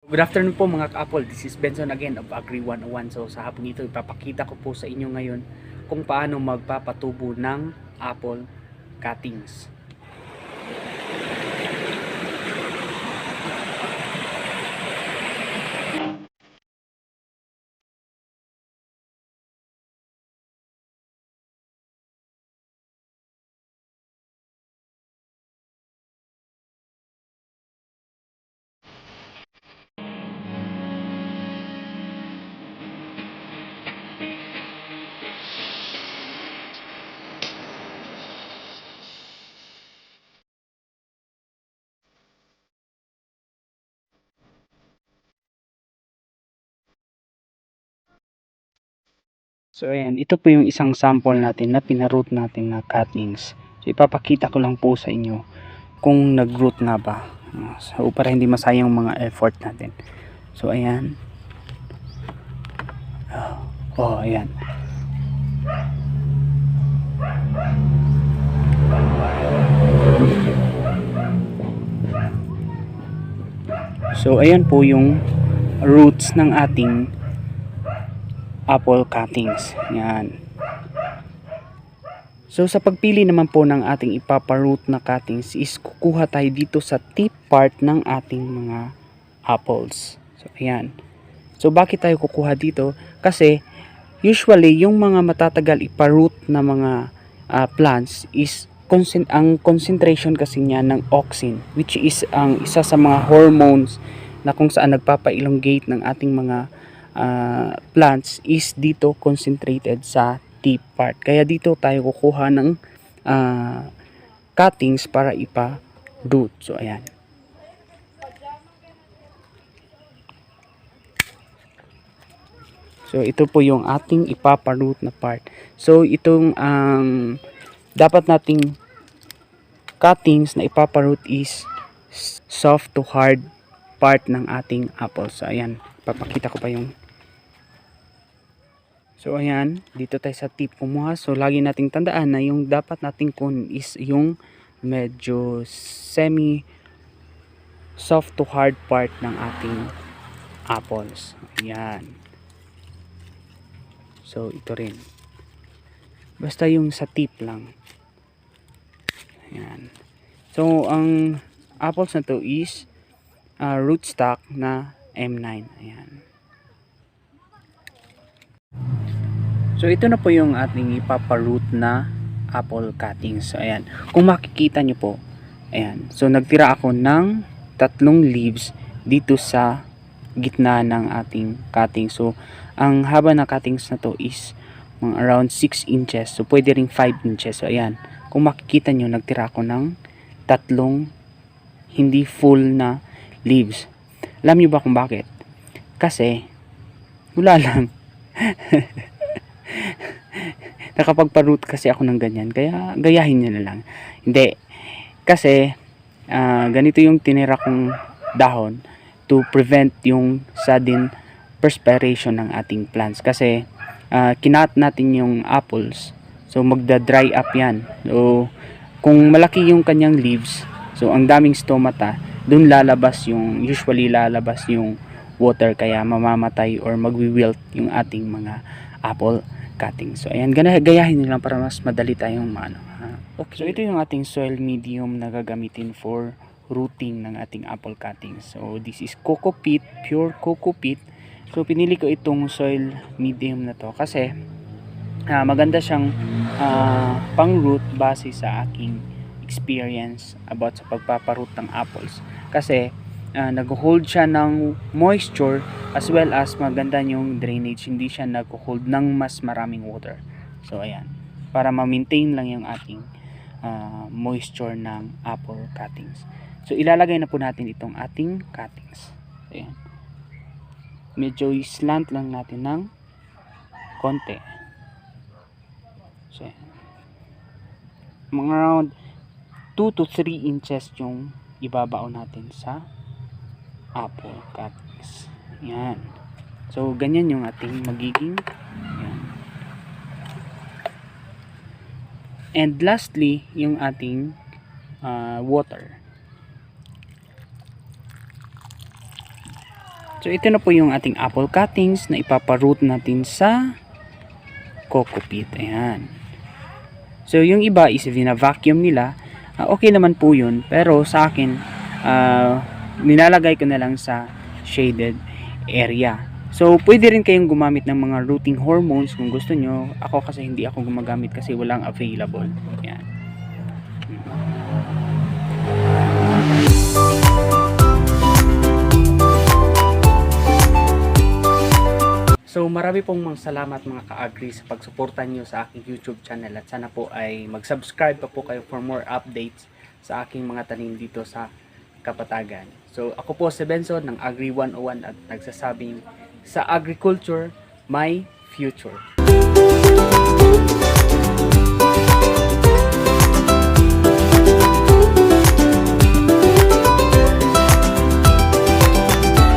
Good afternoon po mga ka-Apple. This is Benson again of Agri 101. So sa hapon ito ipapakita ko po sa inyo ngayon kung paano magpapatubo ng apple cuttings. So ayan, ito po yung isang sample natin na pinaroot natin na cuttings. So ipapakita ko lang po sa inyo kung nag-root nga ba. So para hindi masayang mga effort natin. So ayan. Oh, ayan. So ayan po yung roots ng ating apple cuttings. Yan. So sa pagpili naman po ng ating ipaparoot na cuttings is kukuha tayo dito sa tip part ng ating mga apples. So ayan. So bakit tayo kukuha dito? Kasi usually yung mga matatagal iparoot na mga plants is ang concentration kasi niya ng auxin, which is ang isa sa mga hormones na kung saan nagpapa-elongate ng ating mga plants is dito concentrated sa tip part. Kaya dito tayo kukuha ng cuttings para ipa-root. So ayan. So ito po yung ating ipaparoot na part. So itong dapat nating cuttings na ipaparoot is soft to hard part ng ating apple. So ayan, papakita ko pa yung. So ayan, dito tayo sa tip kumuha. So lagi nating tandaan na yung dapat nating kunin is yung medyo semi soft to hard part ng ating apples. Ayan. So ito rin. Basta yung sa tip lang. Ayan. So ang apples na to is rootstock na M9. Ayan. So ito na po yung ating ipaparoot na apple cuttings. So ayan. Kung makikita nyo po, ayan. So nagtira ako ng 3 leaves dito sa gitna ng ating cutting. So ang haba ng cuttings na to is around 6 inches. So pwede ring 5 inches. So ayan. Kung makikita nyo, nagtira ako ng 3 hindi full na leaves. Alam nyo ba kung bakit? Kasi wala lang. Nakapagpa-root kasi ako ng ganyan, kaya gayahin nyo na lang. Hindi, kasi ganito yung tinira kong dahon to prevent yung sudden perspiration ng ating plants. Kasi kinat natin yung apples, so magda-dry up yan. So kung malaki yung kanyang leaves, so ang daming stomata, dun usually lalabas yung water, kaya mamamatay or magwi-wilt yung ating mga apple cuttings. So ayan, gayahin nyo lang para mas madali tayong okay. So ito yung ating soil medium na gagamitin for rooting ng ating apple cuttings. So this is coco peat, pure coco peat. So pinili ko itong soil medium na to kasi maganda siyang pang root base sa aking experience about sa pagpaparoot ng apples. Kasi nag-hold siya ng moisture as well as maganda yung drainage, hindi siya nag-hold ng mas maraming water. So ayan, para ma-maintain lang yung ating moisture ng apple cuttings. So ilalagay na po natin itong ating cuttings. Ayan. Medyo slant lang natin ng konti. So ayan. Mga around 2 to 3 inches yung ibabao natin sa apple cuttings. Yan. So ganyan yung ating magiging. Yan. And lastly, yung ating water. So ito na po yung ating apple cuttings na ipaparoot natin sa coco peat. Ayan. So yung iba is vina-vacuum nila. Okay naman po yun. Pero sa akin, nilalagay ko na lang sa shaded area. So pwede rin kayong gumamit ng mga rooting hormones kung gusto nyo. Ako kasi hindi ako gumagamit kasi walang available. Ayan. So marami pong salamat mga ka-agri sa pagsuporta nyo sa aking YouTube channel at sana po ay mag-subscribe pa po kayo for more updates sa aking mga tanim dito sa Kapatagan. So ako po si Benson ng Agri 101 at nagsasabing sa agriculture, my future.